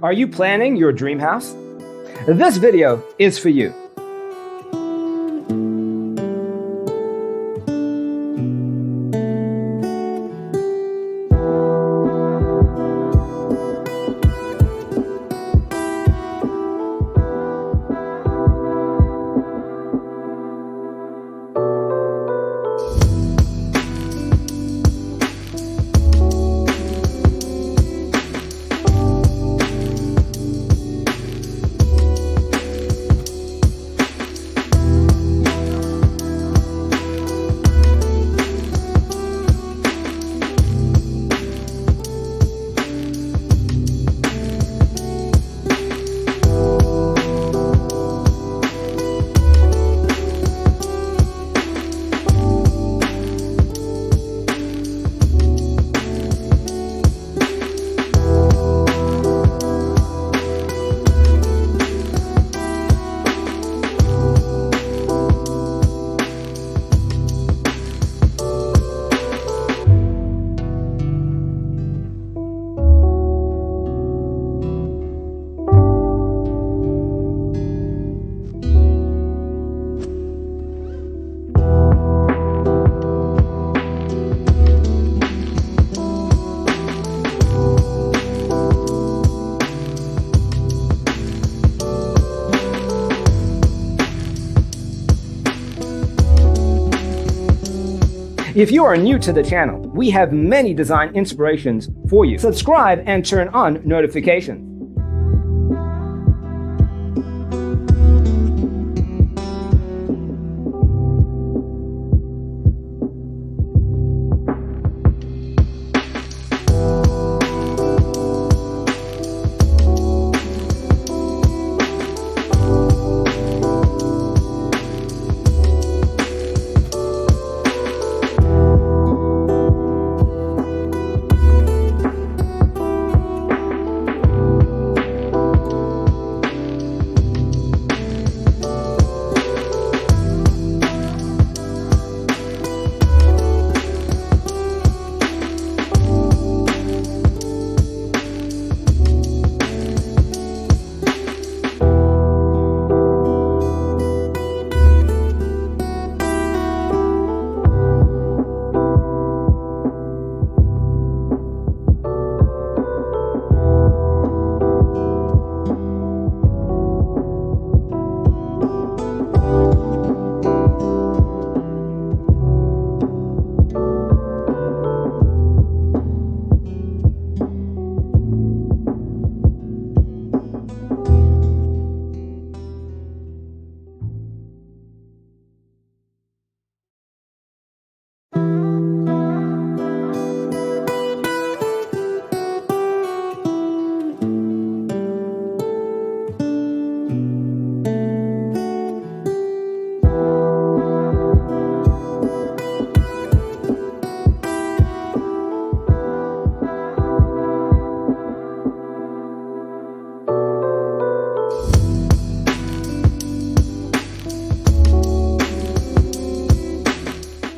Are you planning your dream house? This video is for you. If you are new to the channel, we have many design inspirations for you. Subscribe and turn on notifications.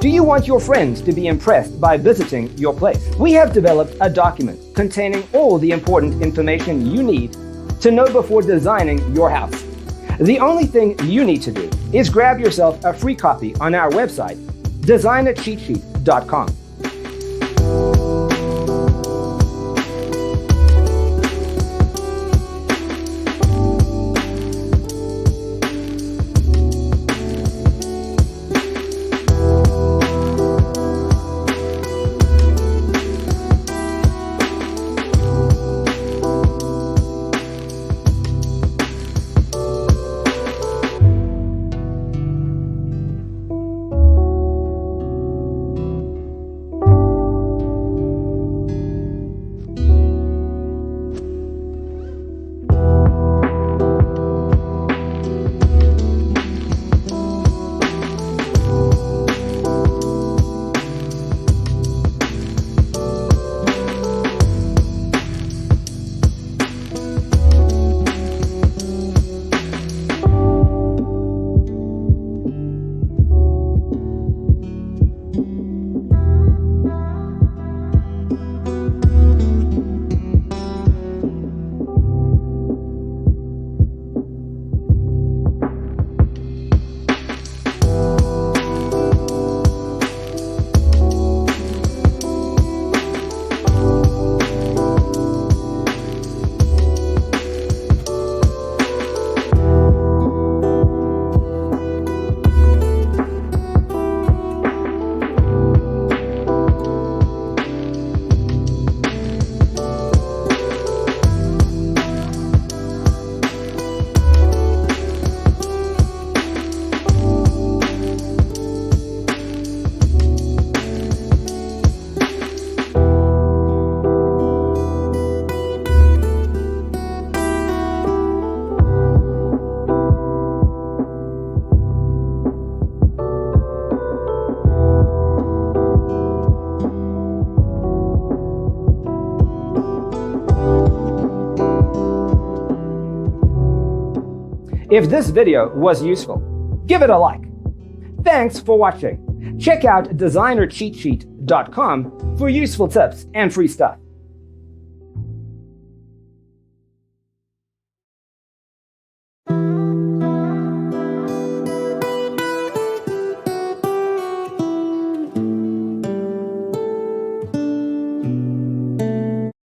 Do you want your friends to be impressed by visiting your place? We have developed a document containing all the important information you need to know before designing your house. The only thing you need to do is grab yourself a free copy on our website, designercheatsheet.com. If this video was useful, give it a like. Thanks for watching. Check out designercheatsheet.com for useful tips and free stuff.